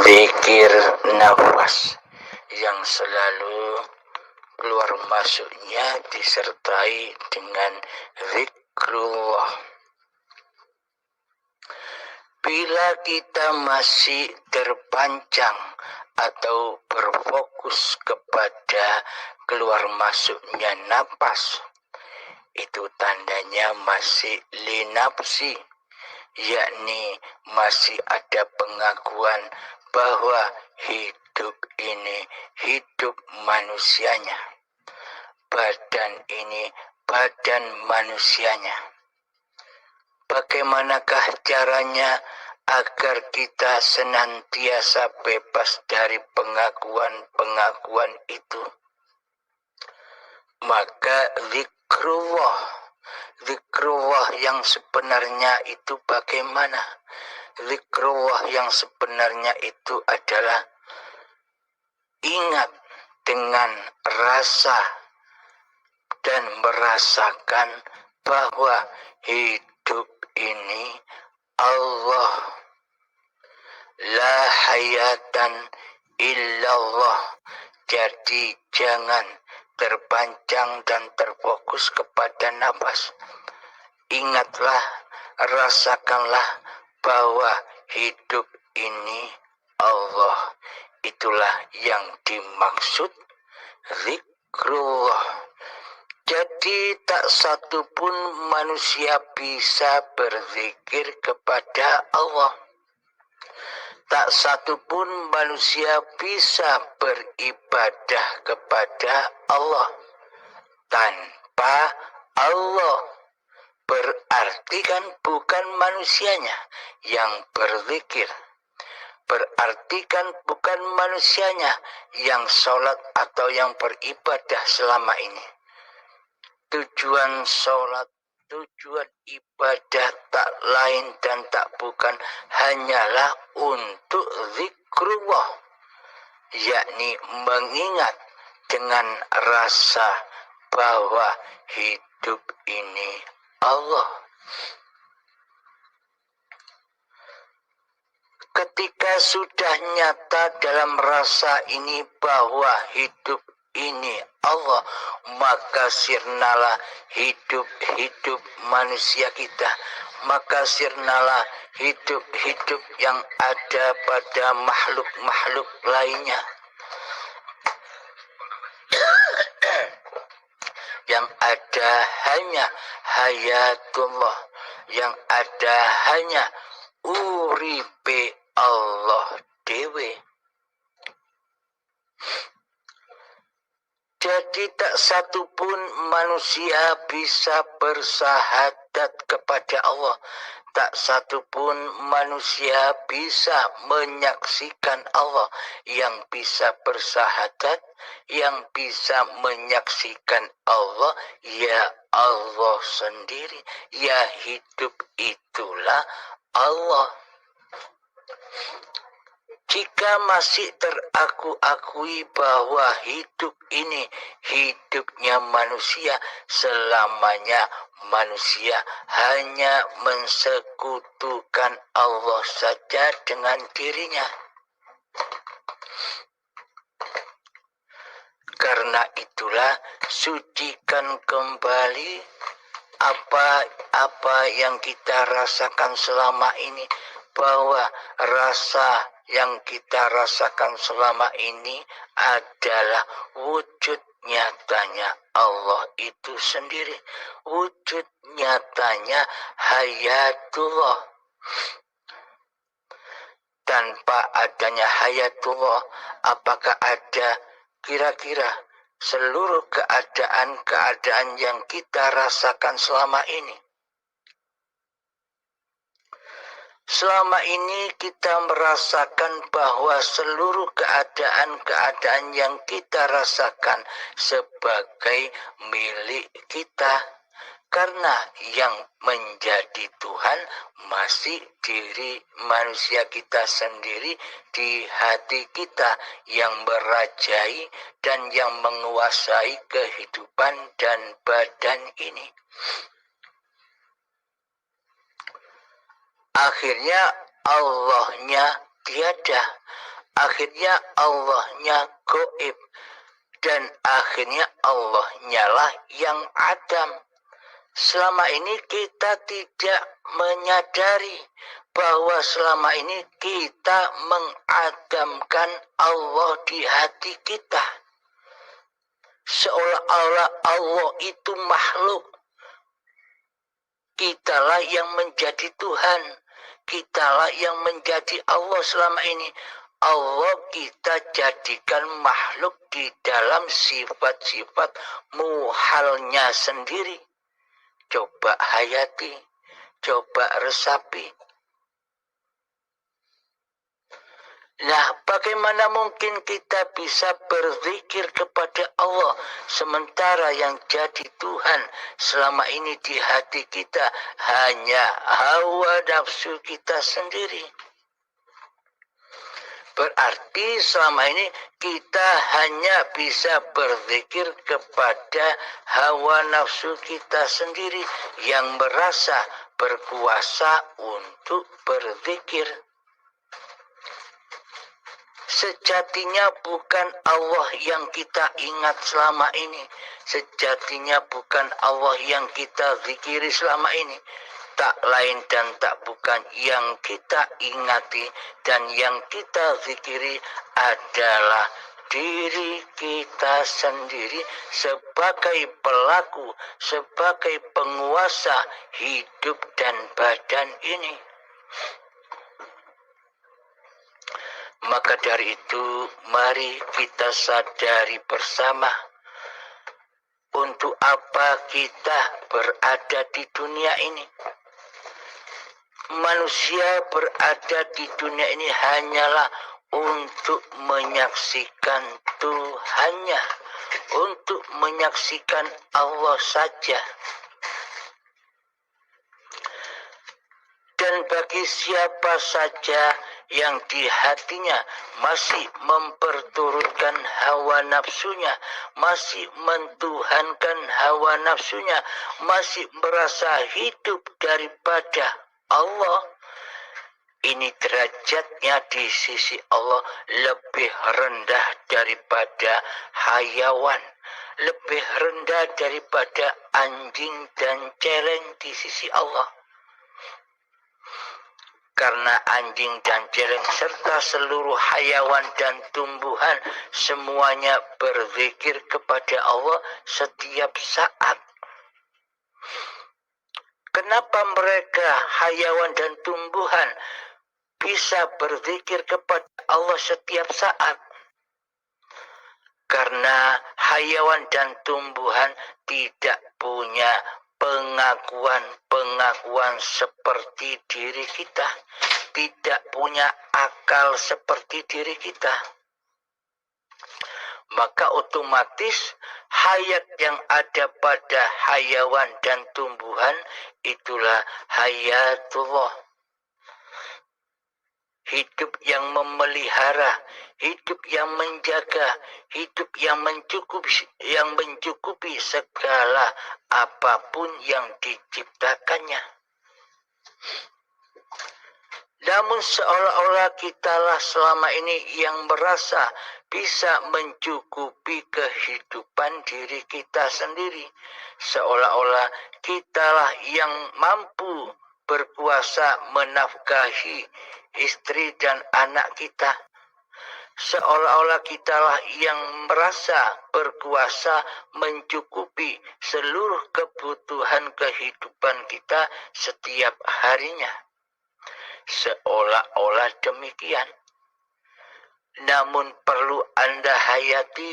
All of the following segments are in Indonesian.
Zikir nafas yang selalu keluar masuknya disertai dengan zikrullah. Bila kita masih terpancang atau berfokus kepada keluar masuknya napas, itu tandanya masih linapsi, yakni masih ada pengakuan bahwa hidup ini hidup manusianya, badan ini badan manusianya. Bagaimanakah caranya agar kita senantiasa bebas dari pengakuan-pengakuan itu? Maka zikrullah yang sebenarnya itu bagaimana? Zikrullah yang sebenarnya itu adalah ingat dengan rasa dan merasakan bahwa hidup ini Allah, la hayatan illallah. Jadi jangan terpancang dan terfokus kepada nafas. Ingatlah, rasakanlah bahwa hidup ini Allah. Itulah yang dimaksud zikrullah. Jadi tak satu pun manusia bisa berzikir kepada Allah. Tak satu pun manusia bisa beribadah kepada Allah tanpa Allah. Berarti kan bukan manusianya yang berzikir. Berarti kan bukan manusianya yang sholat atau yang beribadah selama ini. Tujuan sholat, tujuan ibadah tak lain dan tak bukan hanyalah untuk zikrullah, yakni mengingat dengan rasa bahwa hidup ini Allah. Ketika sudah nyata dalam rasa ini bahwa hidup ini Allah, maka sirnalah hidup manusia kita, maka sirnalah hidup yang ada pada makhluk-makhluk lainnya. Yang ada hanya hayatullah, yang ada hanya uripe Allah dewe. Jadi tak satu pun manusia bisa bersahadat kepada Allah. Tak satu pun manusia bisa menyaksikan Allah. Yang bisa bersahadat, yang bisa menyaksikan Allah, ya Allah sendiri. Ya hidup itulah Allah. Jika masih teraku-akui bahwa hidup ini hidupnya manusia, selamanya manusia hanya mensekutukan Allah saja dengan dirinya. Karena itulah sucikan kembali apa yang kita rasakan selama ini, bahwa rasa yang kita rasakan selama ini adalah wujud nyatanya Allah itu sendiri, wujud nyatanya hayatullah. Tanpa adanya hayatullah, apakah ada kira-kira seluruh keadaan yang kita rasakan selama ini? Selama ini kita merasakan bahwa seluruh keadaan yang kita rasakan sebagai milik kita. Karena yang menjadi Tuhan masih diri manusia kita sendiri, di hati kita yang merajai dan yang menguasai kehidupan dan badan ini. Akhirnya Allahnya tiada, akhirnya Allahnya gaib, dan akhirnya Allahnya lah yang adam. Selama ini kita tidak menyadari bahwa selama ini kita mengadamkan Allah di hati kita. Seolah-olah Allah itu makhluk. Kitalah yang menjadi Tuhan. Kitalah yang menjadi Allah selama ini. Allah kita jadikan makhluk di dalam sifat-sifat muhalnya sendiri. Coba hayati, coba resapi. Nah, bagaimana mungkin kita bisa berzikir kepada Allah sementara yang jadi Tuhan selama ini di hati kita hanya hawa nafsu kita sendiri? Berarti selama ini kita hanya bisa berzikir kepada hawa nafsu kita sendiri yang merasa berkuasa untuk berzikir. Sejatinya bukan Allah yang kita ingat selama ini. Sejatinya bukan Allah yang kita zikiri selama ini. Tak lain dan tak bukan yang kita ingati dan yang kita zikiri adalah diri kita sendiri sebagai pelaku, sebagai penguasa hidup dan badan ini. Maka dari itu, mari kita sadari bersama untuk apa kita berada di dunia ini. Manusia berada di dunia ini hanyalah untuk menyaksikan Tuhannya, untuk menyaksikan Allah saja. Dan bagi siapa saja yang di hatinya masih memperturutkan hawa nafsunya, masih mentuhankan hawa nafsunya, masih merasa hidup daripada Allah, ini derajatnya di sisi Allah lebih rendah daripada hayawan, lebih rendah daripada anjing dan celeng di sisi Allah. Karena anjing dan celeng serta seluruh hayawan dan tumbuhan semuanya berzikir kepada Allah setiap saat. Kenapa mereka, hayawan dan tumbuhan, bisa berzikir kepada Allah setiap saat? Karena hayawan dan tumbuhan tidak punya pengakuan seperti diri kita, tidak punya akal seperti diri kita. Maka otomatis hayat yang ada pada hayawan dan tumbuhan itulah hayatullah. Hidup yang memelihara, hidup yang menjaga, hidup yang mencukupi segala apapun yang diciptakannya. Namun seolah-olah kitalah selama ini yang merasa bisa mencukupi kehidupan diri kita sendiri. Seolah-olah kitalah yang mampu berkuasa menafkahi istri dan anak kita. Seolah-olah kitalah yang merasa berkuasa mencukupi seluruh kebutuhan kehidupan kita setiap harinya. Seolah-olah demikian. Namun perlu Anda hayati,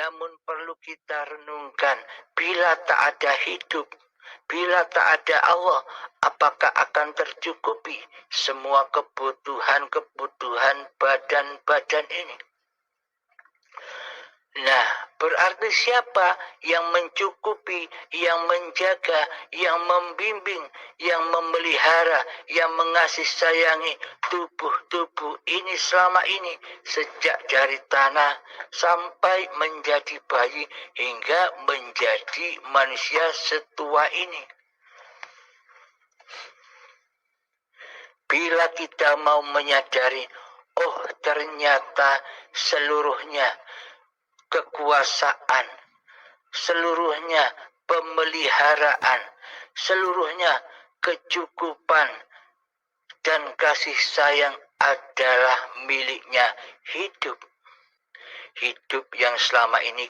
namun perlu kita renungkan, bila tak ada hidup, bila tak ada Allah, apakah akan tercukupi semua kebutuhan badan-badan ini? Nah, berarti siapa yang mencukupi, yang menjaga, yang membimbing, yang memelihara, yang mengasih sayangi tubuh-tubuh ini selama ini, sejak dari tanah sampai menjadi bayi hingga menjadi manusia setua ini. Bila kita mau menyadari oh ternyata seluruhnya kekuasaan, seluruhnya pemeliharaan, seluruhnya kecukupan dan kasih sayang adalah miliknya hidup. Hidup yang selama ini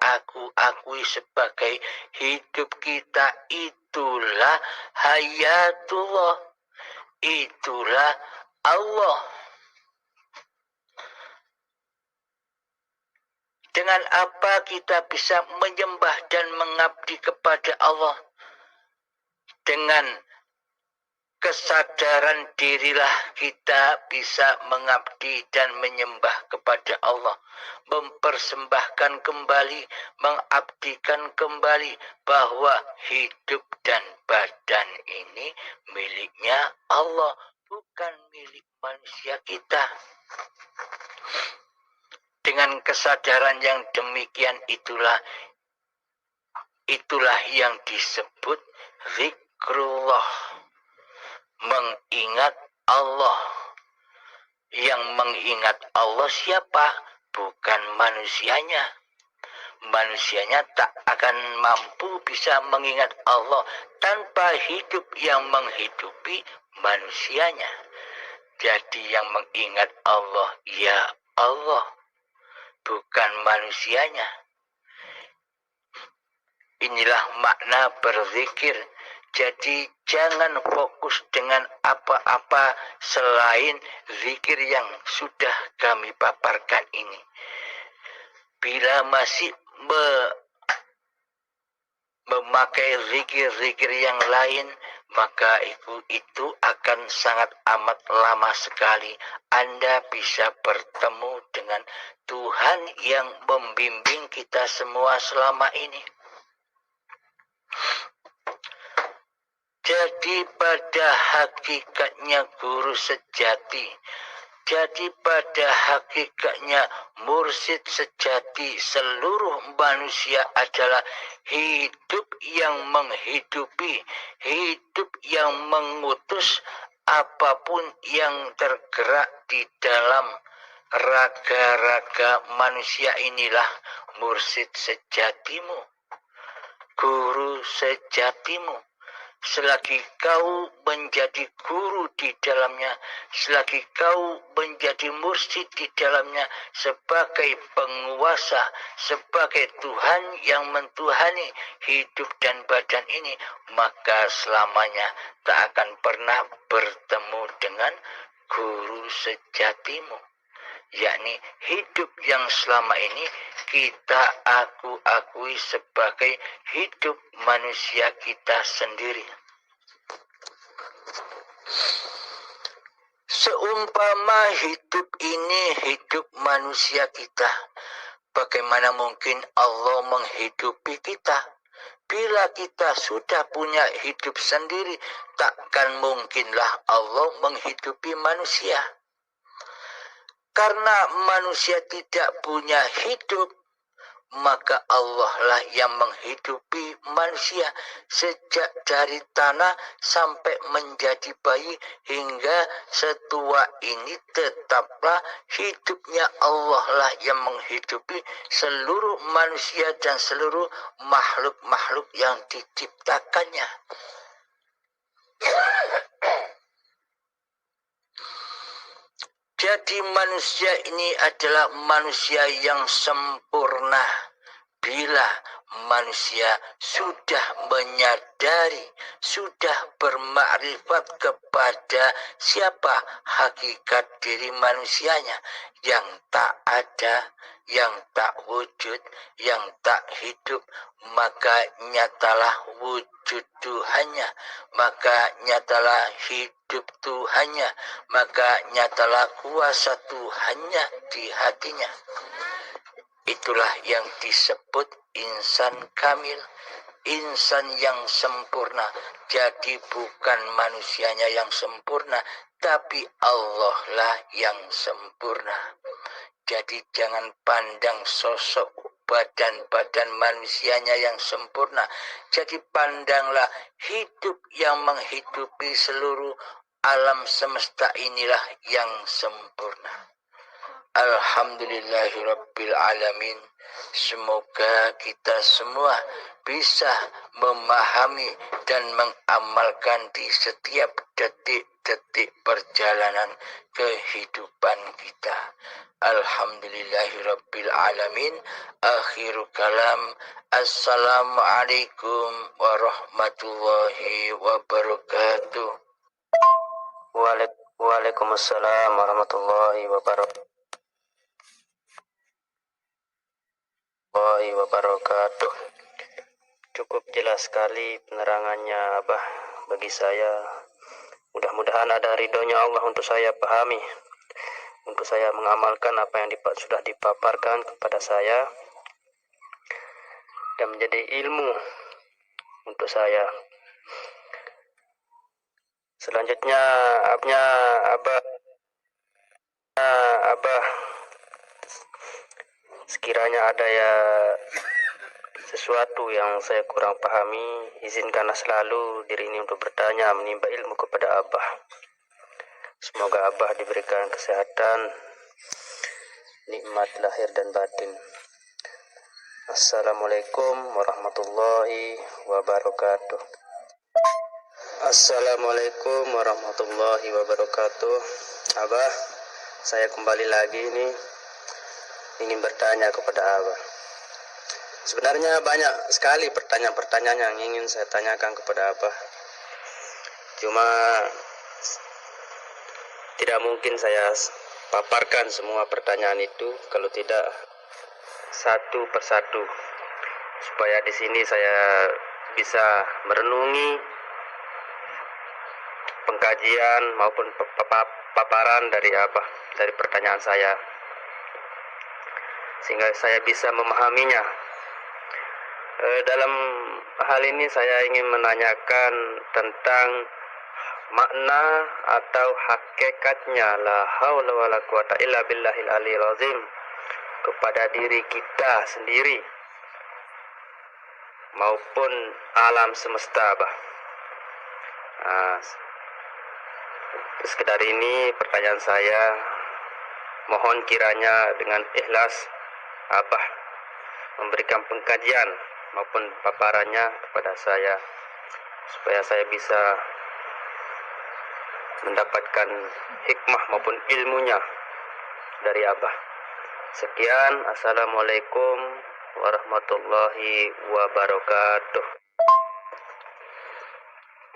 aku akui sebagai hidup kita, itulah hayatullah, itulah Allah. Dengan apa kita bisa menyembah dan mengabdi kepada Allah? Dengan kesadaran dirilah kita bisa mengabdi dan menyembah kepada Allah, mempersembahkan kembali, mengabdikan kembali bahwa hidup dan badan ini miliknya Allah, bukan milik manusia kita. Dengan kesadaran yang demikian itulah yang disebut zikrullah, mengingat Allah. Yang mengingat Allah siapa? Bukan manusianya. Manusianya tak akan mampu bisa mengingat Allah tanpa hidup yang menghidupi manusianya. Jadi yang mengingat Allah ya Allah, bukan manusianya. Inilah makna berzikir. Jadi jangan fokus dengan apa-apa selain zikir yang sudah kami paparkan ini. Bila masih memakai zikir-zikir yang lain, maka itu akan sangat amat lama sekali Anda bisa bertemu dengan Tuhan yang membimbing kita semua selama ini. Jadi pada hakikatnya guru sejati, jadi pada hakikatnya mursyid sejati seluruh manusia adalah hidup yang menghidupi, hidup yang mengutus apapun yang tergerak di dalam raga-raga manusia. Inilah mursyid sejatimu, guru sejatimu. Selagi kau menjadi guru di dalamnya, selagi kau menjadi mursyid di dalamnya, sebagai penguasa, sebagai Tuhan yang mentuhani hidup dan badan ini, maka selamanya tak akan pernah bertemu dengan guru sejatimu. Yakni hidup yang selama ini aku akui sebagai hidup manusia kita sendiri. Seumpama hidup ini hidup manusia kita, bagaimana mungkin Allah menghidupi kita? Bila kita sudah punya hidup sendiri, takkan mungkinlah Allah menghidupi manusia. Karena manusia tidak punya hidup, maka Allah lah yang menghidupi manusia sejak dari tanah sampai menjadi bayi hingga setua ini, tetaplah hidupnya Allah lah yang menghidupi seluruh manusia dan seluruh makhluk-makhluk yang diciptakannya. Jadi manusia ini adalah manusia yang sempurna bila manusia sudah menyadari, sudah bermakrifat kepada siapa hakikat diri manusianya, yang tak ada, yang tak wujud, yang tak hidup, maka nyatalah wujud Tuhannya, maka nyatalah hidup Tuhannya, maka nyatalah kuasa Tuhannya di hatinya. Itulah yang disebut insan kamil, insan yang sempurna. Jadi bukan manusianya yang sempurna, tapi Allah lah yang sempurna. Jadi jangan pandang sosok badan-badan manusianya yang sempurna. Jadi pandanglah hidup yang menghidupi seluruh alam semesta inilah yang sempurna. Alhamdulillahirabbil alamin. Semoga kita semua bisa memahami dan mengamalkan di setiap detik-detik perjalanan kehidupan kita. Alhamdulillahirabbil alamin. Akhirul kalam. Assalamualaikum warahmatullahi wabarakatuh. Waalaikumsalam warahmatullahi wabarakatuh. Cukup jelas sekali penerangannya Abah bagi saya. Mudah-mudahan ada ridhonya Allah untuk saya pahami, untuk saya mengamalkan apa yang sudah dipaparkan kepada saya dan menjadi ilmu untuk saya. Selanjutnya Abah sekiranya ada sesuatu yang saya kurang pahami, izinkanlah selalu diri ini untuk bertanya, menimba ilmu kepada Abah. Semoga Abah diberikan kesehatan, nikmat lahir dan batin. Assalamualaikum warahmatullahi wabarakatuh. Assalamualaikum warahmatullahi wabarakatuh. Abah, saya kembali lagi ini ingin bertanya kepada Abah. Sebenarnya banyak sekali pertanyaan-pertanyaan yang ingin saya tanyakan kepada Abah. Cuma tidak mungkin saya paparkan semua pertanyaan itu kalau tidak satu persatu, supaya di sini saya bisa merenungi pengkajian maupun paparan dari Abah, dari pertanyaan saya, sehingga saya bisa memahaminya. Dalam hal ini saya ingin menanyakan tentang makna atau hakikatnya la haula wala quwata illa billahil aliyil azim kepada diri kita sendiri maupun alam semesta, Bah. Sekedar ini pertanyaan saya, mohon kiranya dengan ikhlas Abah memberikan pengkajian maupun paparannya kepada saya, supaya saya bisa mendapatkan hikmah maupun ilmunya dari Abah. Sekian, assalamualaikum warahmatullahi wabarakatuh.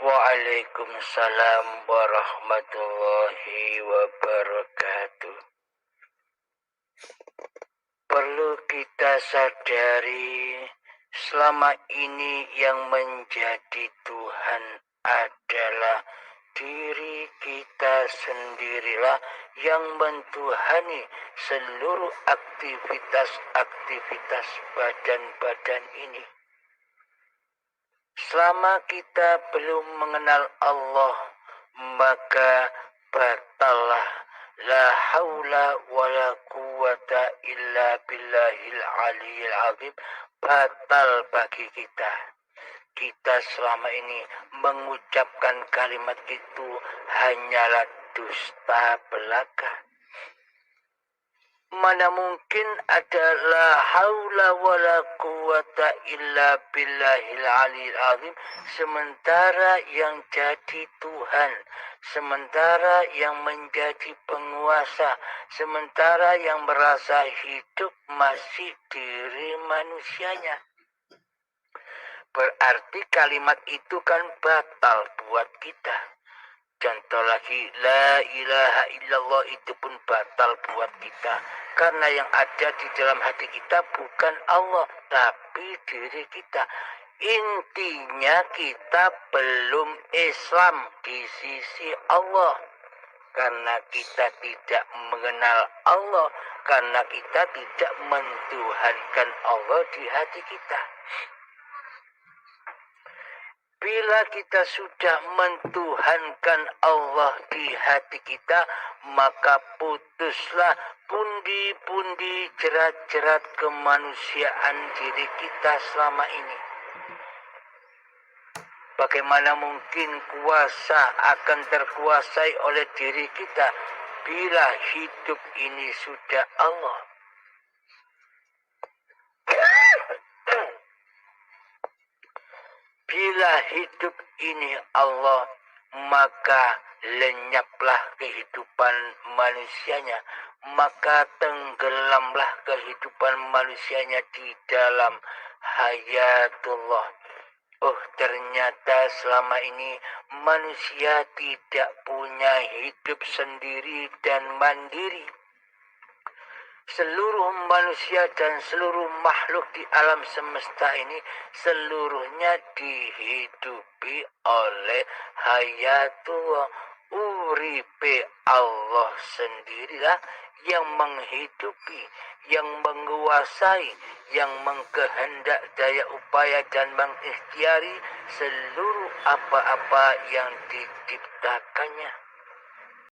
Waalaikumsalam warahmatullahi wabarakatuh. Perlu kita sadari, selama ini yang menjadi Tuhan adalah diri kita sendirilah yang mentuhani seluruh aktivitas badan-badan ini. Selama kita belum mengenal Allah, maka batallah la haula wala quwata illa billahil aliyil azim, batal bagi kita. Kita selama ini mengucapkan kalimat itu hanyalah dusta belaka. Mana mungkin ada la haula wala quwata illa billahil aliyil azim, sementara yang jadi Tuhan, sementara yang menjadi penguasa, sementara yang merasa hidup masih diri manusianya. Berarti kalimat itu kan batal buat kita. Contoh lagi, la ilaha illallah itu pun batal buat kita. Karena yang ada di dalam hati kita bukan Allah, tapi diri kita. Intinya kita belum Islam di sisi Allah. Karena kita tidak mengenal Allah, karena kita tidak mentuhankan Allah di hati kita. Bila kita sudah mentuhankan Allah di hati kita, maka putuslah pundi-pundi jerat-jerat kemanusiaan diri kita selama ini. Bagaimana mungkin kuasa akan terkuasai oleh diri kita bila hidup ini sudah Allah? Bila hidup ini Allah, maka lenyaplah kehidupan manusianya, maka tenggelamlah kehidupan manusianya di dalam hayatullah. Oh, ternyata selama ini manusia tidak punya hidup sendiri dan mandiri. Seluruh manusia dan seluruh makhluk di alam semesta ini seluruhnya dihidupi oleh hayatullah. Uripe Allah sendirilah yang menghidupi, yang menguasai, yang mengkehendak daya upaya dan mengikhtiari seluruh apa-apa yang diciptakannya.